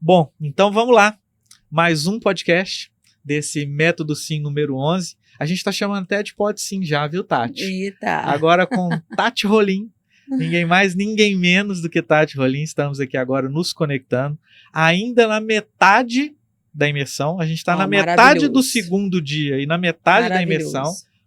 Bom, então vamos lá. Mais um podcast desse Método Sim número 11. A gente está chamando até de Pode Sim já, viu, Tati? Eita! Agora com Tati Rolim. Ninguém mais, ninguém menos do que Tati Rolim. Estamos aqui agora nos conectando. Ainda na metade da imersão. A gente está na metade do segundo dia e na metade da imersão.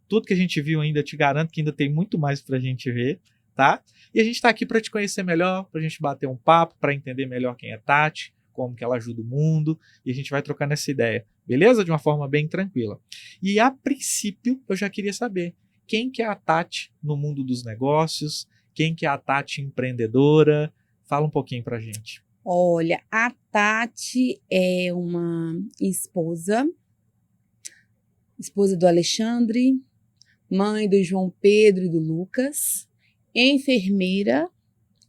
Tudo que a gente viu ainda, te garanto que ainda tem muito mais pra gente ver, tá? E a gente tá aqui para te conhecer melhor, pra gente bater um papo, para entender melhor quem é Tati, como que ela ajuda o mundo, e a gente vai trocando essa ideia, beleza? De uma forma bem tranquila. E a princípio, eu já queria saber quem que é a Tati no mundo dos negócios, quem que é a Tati empreendedora. Fala um pouquinho pra gente. Olha, a Tati é uma esposa do Alexandre, mãe do João Pedro e do Lucas, enfermeira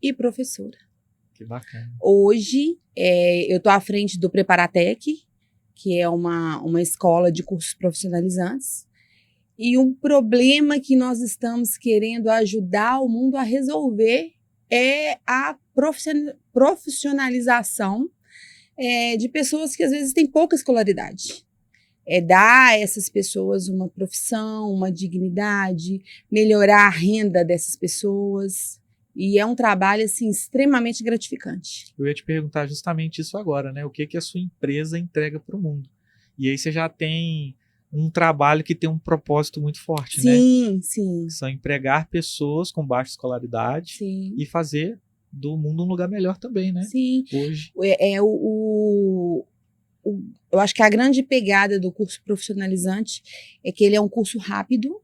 e professora. Que bacana. Hoje, eu estou à frente do Preparatec, que é uma escola de cursos profissionalizantes. E um problema que nós estamos querendo ajudar o mundo a resolver é a profissionalização de pessoas que às vezes têm pouca escolaridade. Dar a essas pessoas uma profissão, uma dignidade, melhorar a renda dessas pessoas. E é um trabalho, assim, extremamente gratificante. Eu ia te perguntar justamente isso agora, né? O que a sua empresa entrega para o mundo? E aí você já tem um trabalho que tem um propósito muito forte, né? Sim, sim. São empregar pessoas com baixa escolaridade, sim, e fazer do mundo um lugar melhor também, né? Sim. Hoje. Eu acho que a grande pegada do curso profissionalizante é que ele é um curso rápido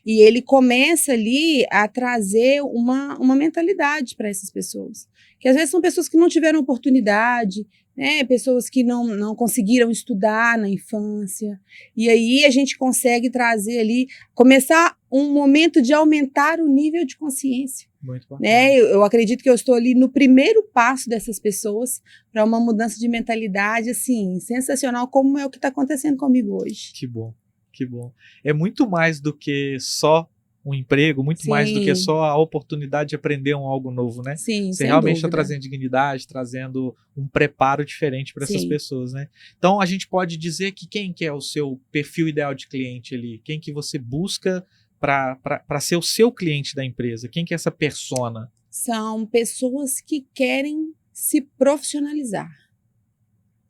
e ele começa ali a trazer uma mentalidade para essas pessoas. Que às vezes são pessoas que não tiveram oportunidade, né? Pessoas que não conseguiram estudar na infância. E aí a gente consegue trazer ali, começar um momento de aumentar o nível de consciência. Muito bacana. Né? Eu acredito que eu estou ali no primeiro passo dessas pessoas para uma mudança de mentalidade, assim, sensacional, como é o que está acontecendo comigo hoje. Que bom, que bom. É muito mais do que só um emprego, muito mais do que só a oportunidade de aprender algo novo, né? Sim, você realmente está trazendo dignidade, trazendo um preparo diferente para essas pessoas, né? Então a gente pode dizer que quem que é o seu perfil ideal de cliente ali? Quem que você busca para ser o seu cliente da empresa? Quem que é essa persona? São pessoas que querem se profissionalizar.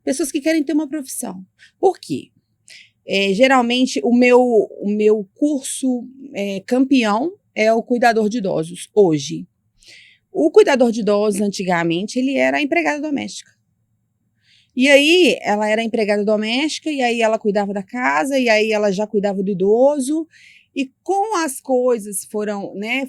Pessoas que querem ter uma profissão. Por quê? Geralmente, o meu curso campeão é o cuidador de idosos, hoje. O cuidador de idosos, antigamente, ele era a empregada doméstica. E aí, ela era empregada doméstica, e aí ela cuidava da casa, e aí ela já cuidava do idoso. E com as coisas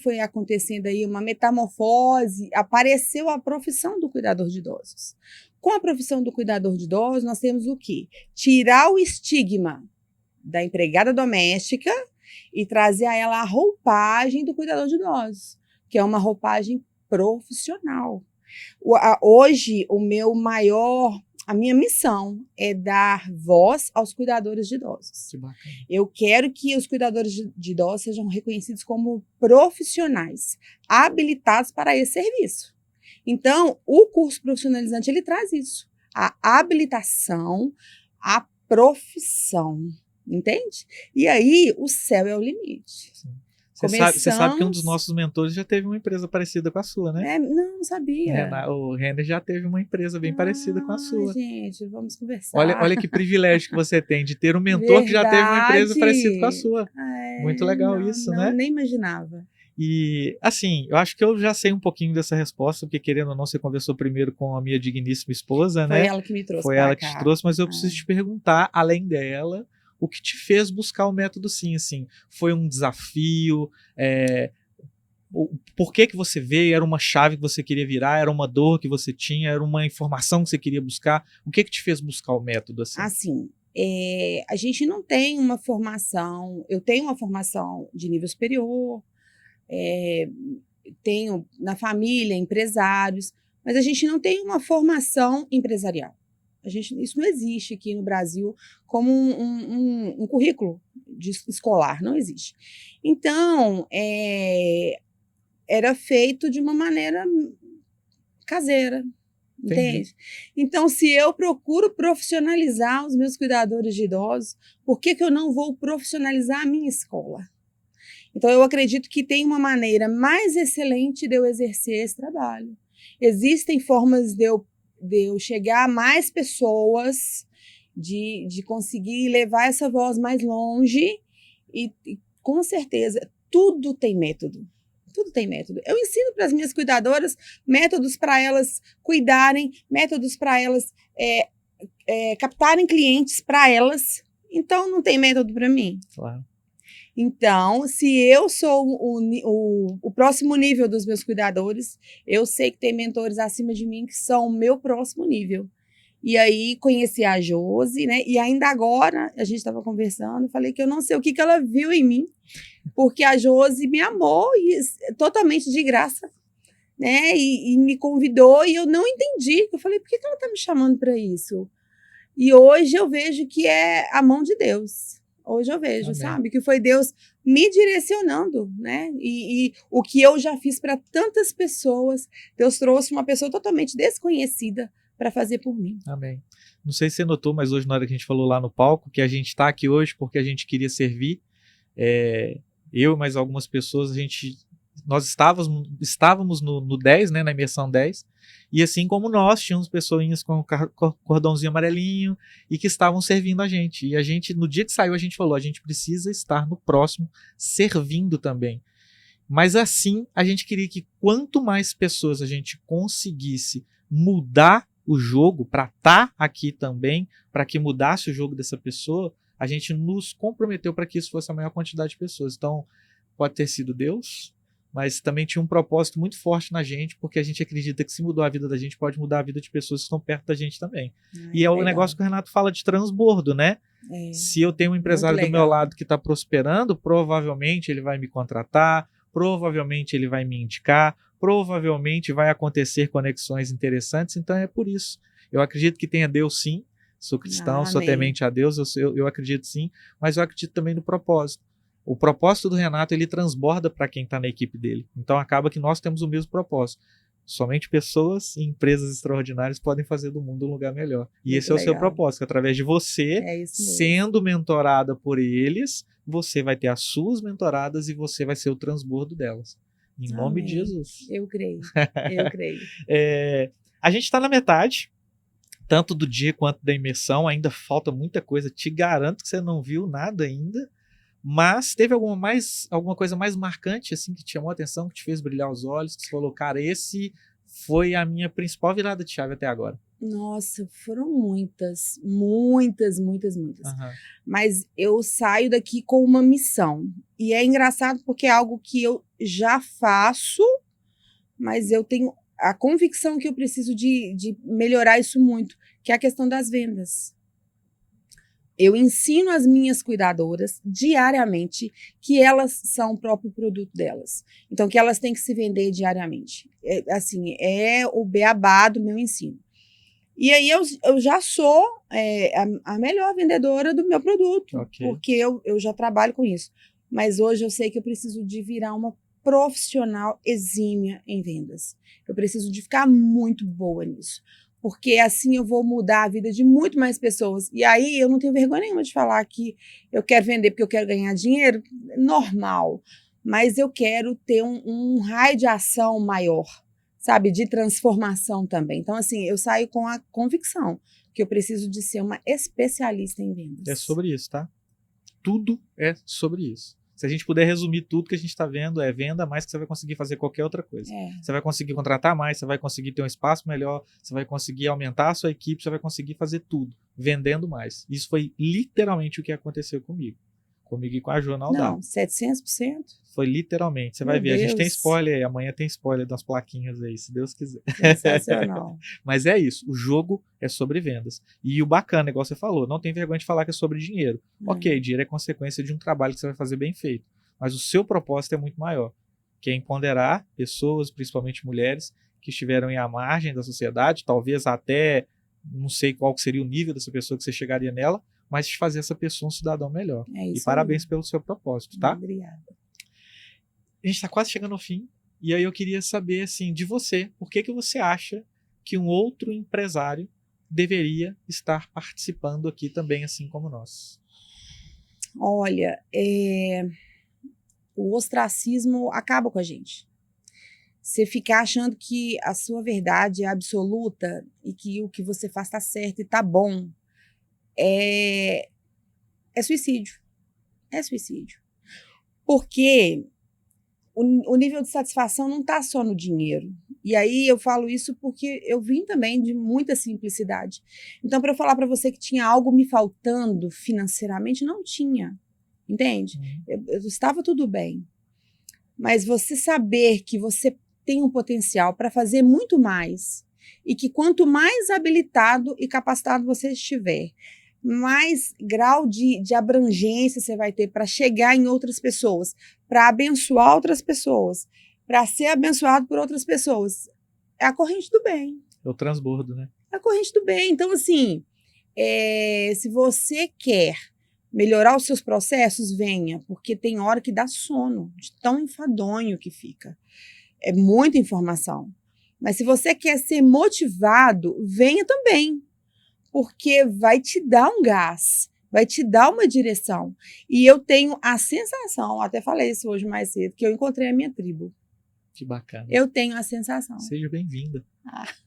foi acontecendo aí uma metamorfose, apareceu a profissão do cuidador de idosos. Com a profissão do cuidador de idosos, nós temos o quê? Tirar o estigma da empregada doméstica e trazer a ela a roupagem do cuidador de idosos, que é uma roupagem profissional. Hoje, a minha missão é dar voz aos cuidadores de idosos. Que bacana. Eu quero que os cuidadores de idosos sejam reconhecidos como profissionais, habilitados para esse serviço. Então, o curso profissionalizante, ele traz isso. A habilitação, a profissão, entende? E aí, o céu é o limite. Sim. Você sabe que um dos nossos mentores já teve uma empresa parecida com a sua, né? Não sabia. O Renner já teve uma empresa bem parecida com a sua. Gente, vamos conversar. Olha que privilégio que você tem de ter um mentor que já teve uma empresa parecida com a sua. Muito legal isso, né? Nem imaginava. E, assim, eu acho que eu já sei um pouquinho dessa resposta, porque querendo ou não, você conversou primeiro com a minha digníssima esposa, né? Foi ela que me trouxe. Foi ela que te trouxe, mas eu preciso te perguntar, além dela, o que te fez buscar o método Sim, assim? Foi um desafio? Por que você veio? Era uma chave que você queria virar? Era uma dor que você tinha? Era uma informação que você queria buscar? O que te fez buscar o método, assim? Assim, a gente não tem uma formação... Eu tenho uma formação de nível superior, tenho na família empresários, mas a gente não tem uma formação empresarial. Isso não existe aqui no Brasil como um currículo escolar, não existe. Então, era feito de uma maneira caseira, Entende? Então, se eu procuro profissionalizar os meus cuidadores de idosos, por que eu não vou profissionalizar a minha escola? Então, eu acredito que tem uma maneira mais excelente de eu exercer esse trabalho. Existem formas de eu chegar a mais pessoas, de conseguir levar essa voz mais longe e com certeza, tudo tem método. Tudo tem método. Eu ensino para as minhas cuidadoras métodos para elas cuidarem, métodos para elas captarem clientes para elas. Então, não tem método para mim? Claro. Então, se eu sou o próximo nível dos meus cuidadores, eu sei que tem mentores acima de mim que são o meu próximo nível. E aí, conheci a Josi, né? E ainda agora, a gente estava conversando, falei que eu não sei o que ela viu em mim, porque a Josi me amou totalmente de graça, né? E me convidou e eu não entendi. Eu falei, por que ela está me chamando para isso? E hoje eu vejo que é a mão de Deus. Hoje eu vejo, Amém. sabe? Que foi Deus me direcionando, né? E o que eu já fiz para tantas pessoas, Deus trouxe uma pessoa totalmente desconhecida para fazer por mim. Amém. Não sei se você notou, mas hoje, na hora que a gente falou lá no palco, que a gente está aqui hoje porque a gente queria servir, eu e mais algumas pessoas, nós estávamos no 10, né, na imersão 10, e assim como nós, tínhamos pessoinhas com cordãozinho amarelinho e que estavam servindo a gente. E a gente, no dia que saiu, a gente falou, a gente precisa estar no próximo servindo também. Mas assim, a gente queria que quanto mais pessoas a gente conseguisse mudar o jogo para estar aqui também, para que mudasse o jogo dessa pessoa, a gente nos comprometeu para que isso fosse a maior quantidade de pessoas. Então, pode ter sido Deus, mas também tinha um propósito muito forte na gente, porque a gente acredita que se mudou a vida da gente, pode mudar a vida de pessoas que estão perto da gente também. E é o negócio que o Renato fala de transbordo, né? Se eu tenho um empresário do meu lado que está prosperando, provavelmente ele vai me contratar, provavelmente ele vai me indicar, provavelmente vai acontecer conexões interessantes, então é por isso. Eu acredito que tenha Deus sim, sou cristão, sou temente a Deus, eu acredito sim, mas eu acredito também no propósito. O propósito do Renato, ele transborda para quem está na equipe dele. Então acaba que nós temos o mesmo propósito. Somente pessoas e empresas extraordinárias podem fazer do mundo um lugar melhor. E muito esse é o seu propósito, que através de você, sendo mentorada por eles, você vai ter as suas mentoradas e você vai ser o transbordo delas. Em nome de Jesus. Eu creio, eu creio. A gente está na metade, tanto do dia quanto da imersão, ainda falta muita coisa. Te garanto que você não viu nada ainda. Mas teve alguma coisa mais marcante, assim, que te chamou a atenção, que te fez brilhar os olhos, que você falou, cara, esse foi a minha principal virada de chave até agora? Nossa, foram muitas. Uhum. Mas eu saio daqui com uma missão. E é engraçado porque é algo que eu já faço, mas eu tenho a convicção que eu preciso de melhorar isso muito, que é a questão das vendas. Eu ensino as minhas cuidadoras diariamente que elas são o próprio produto delas. Então, que elas têm que se vender diariamente. É o beabá do meu ensino. E aí eu já sou a melhor vendedora do meu produto, porque eu já trabalho com isso. Mas hoje eu sei que eu preciso de virar uma profissional exímia em vendas. Eu preciso de ficar muito boa nisso. Porque assim eu vou mudar a vida de muito mais pessoas. E aí eu não tenho vergonha nenhuma de falar que eu quero vender porque eu quero ganhar dinheiro, normal. Mas eu quero ter um raio de ação maior, sabe? De transformação também. Então, assim, eu saio com a convicção que eu preciso de ser uma especialista em vendas. É sobre isso, tá? Tudo é sobre isso. Se a gente puder resumir tudo que a gente está vendo, é venda mais que você vai conseguir fazer qualquer outra coisa. Você vai conseguir contratar mais, você vai conseguir ter um espaço melhor, você vai conseguir aumentar a sua equipe, você vai conseguir fazer tudo, vendendo mais. Isso foi literalmente o que aconteceu comigo. Comigo e com a Jo na Aldar. Não, 700%? Foi literalmente. Você vai ver, a gente tem spoiler aí, amanhã tem spoiler das plaquinhas aí, se Deus quiser. Sensacional. Mas é isso, o jogo é sobre vendas. E o bacana, igual você falou, não tem vergonha de falar que é sobre dinheiro. Ok, dinheiro é consequência de um trabalho que você vai fazer bem feito. Mas o seu propósito é muito maior, que é empoderar pessoas, principalmente mulheres, que estiveram à margem da sociedade, talvez até, não sei qual seria o nível dessa pessoa que você chegaria nela, mas de fazer essa pessoa um cidadão melhor. E parabéns pelo seu propósito, tá? Obrigada. A gente está quase chegando ao fim, e aí eu queria saber, assim, de você, por que você acha que um outro empresário deveria estar participando aqui também, assim como nós? Olha, o ostracismo acaba com a gente. Você ficar achando que a sua verdade é absoluta e que o que você faz está certo e está bom, é suicídio. É suicídio. Porque o nível de satisfação não está só no dinheiro. E aí eu falo isso porque eu vim também de muita simplicidade. Então, para eu falar para você que tinha algo me faltando financeiramente, não tinha. Entende? Eu estava tudo bem. Mas você saber que você tem um potencial para fazer muito mais e que quanto mais habilitado e capacitado você estiver, mais grau de abrangência você vai ter para chegar em outras pessoas, para abençoar outras pessoas, para ser abençoado por outras pessoas. É a corrente do bem. É o transbordo, né? É a corrente do bem. Então, assim, se você quer melhorar os seus processos, venha, porque tem hora que dá sono, de tão enfadonho que fica. É muita informação. Mas se você quer ser motivado, venha também, porque vai te dar um gás, vai te dar uma direção. E eu tenho a sensação, até falei isso hoje mais cedo, que eu encontrei a minha tribo. Que bacana. Eu tenho a sensação. Seja bem-vinda.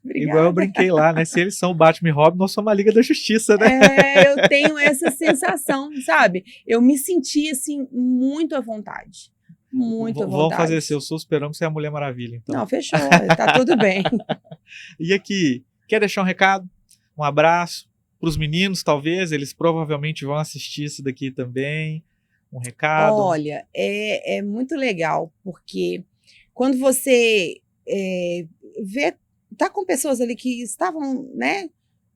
Obrigada. Igual eu brinquei lá, né? Se eles são o Batman e Robin, nós somos a Liga da Justiça, né? Eu tenho essa sensação, sabe? Eu me senti, assim, muito à vontade. Muito à vontade. Vamos fazer assim, eu sou Super-Homem, você é a Mulher Maravilha, então. Não, fechou, tá tudo bem. E aqui, quer deixar um recado? Um abraço para os meninos, talvez, eles provavelmente vão assistir isso daqui também. Um recado. Olha, é muito legal, porque quando você tá com pessoas ali que estavam, né,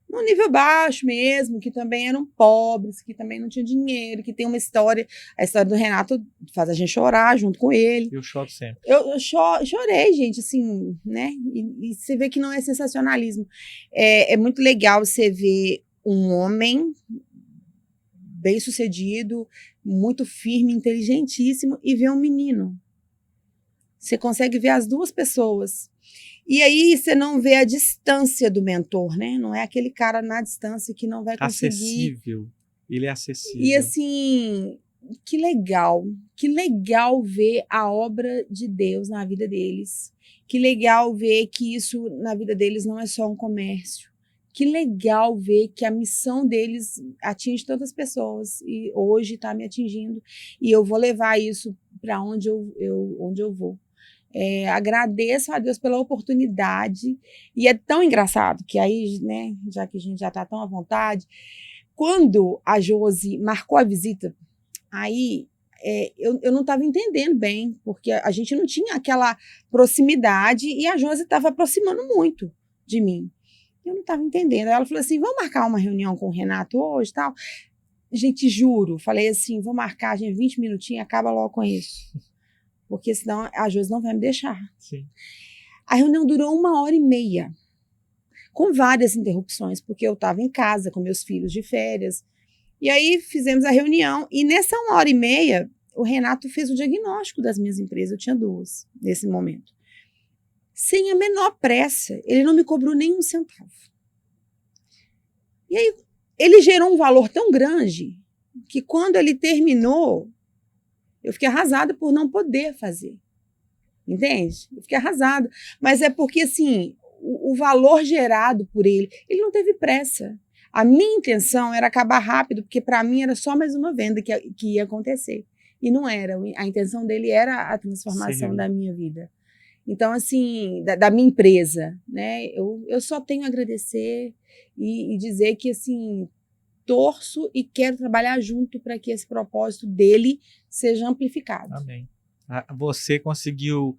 num nível baixo mesmo, que também eram pobres, que também não tinham dinheiro, que tem uma história, a história do Renato faz a gente chorar junto com ele. Eu choro sempre. Eu chorei, gente, assim, né, e você vê que não é sensacionalismo. É muito legal você ver um homem bem-sucedido, muito firme, inteligentíssimo, e ver um menino. Você consegue ver as duas pessoas. E aí você não vê a distância do mentor, né? Não é aquele cara na distância que não vai conseguir. Acessível. Ele é acessível. E assim, que legal ver a obra de Deus na vida deles. Que legal ver que isso na vida deles não é só um comércio. Que legal ver que a missão deles atinge tantas pessoas e hoje está me atingindo. E eu vou levar isso para onde eu vou. Agradeço a Deus pela oportunidade. E é tão engraçado que aí, né, já que a gente já está tão à vontade, quando a Josi marcou a visita, aí eu não estava entendendo bem, porque a gente não tinha aquela proximidade e a Josi estava aproximando muito de mim. Eu não estava entendendo. Aí ela falou assim, vamos marcar uma reunião com o Renato hoje e tal? Gente, juro, falei assim, vou marcar, gente, 20 minutinhos, acaba logo com isso. Porque senão a Josi não vai me deixar. Sim. A reunião durou 1h30, com várias interrupções, porque eu estava em casa com meus filhos de férias. E aí fizemos a reunião, e nessa 1h30, o Renato fez o diagnóstico das minhas empresas, eu tinha 2 nesse momento. Sem a menor pressa, ele não me cobrou nem um centavo. E aí, ele gerou um valor tão grande que quando ele terminou, eu fiquei arrasada por não poder fazer. Entende? Eu fiquei arrasada. Mas é porque, assim, o valor gerado por ele não teve pressa. A minha intenção era acabar rápido, porque para mim era só mais uma venda que ia acontecer. E não era. A intenção dele era a transformação da minha vida. Então, assim, da minha empresa, né? Eu só tenho a agradecer e dizer que, assim, torço e quero trabalhar junto para que esse propósito dele seja amplificado. Amém. Você conseguiu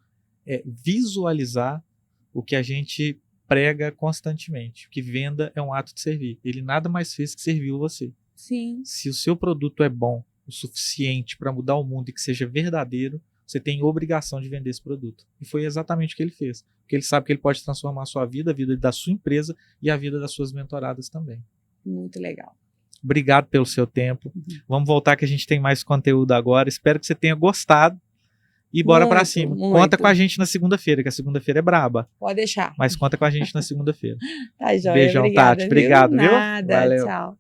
visualizar o que a gente prega constantemente, que venda é um ato de servir. Ele nada mais fez que serviu você. Sim. Se o seu produto é bom o suficiente para mudar o mundo e que seja verdadeiro, você tem obrigação de vender esse produto. E foi exatamente o que ele fez. Porque ele sabe que ele pode transformar a sua vida, a vida da sua empresa e a vida das suas mentoradas também. Muito legal. Obrigado pelo seu tempo. Vamos voltar que a gente tem mais conteúdo agora. Espero que você tenha gostado E bora pra Muito, cima. muito. Conta com a gente na segunda-feira, que a segunda-feira é braba. Pode deixar. Mas conta com a gente na segunda-feira. Tá, joia. Beijão, Obrigada, Tati. Obrigado, viu? Nada, Valeu. tchau.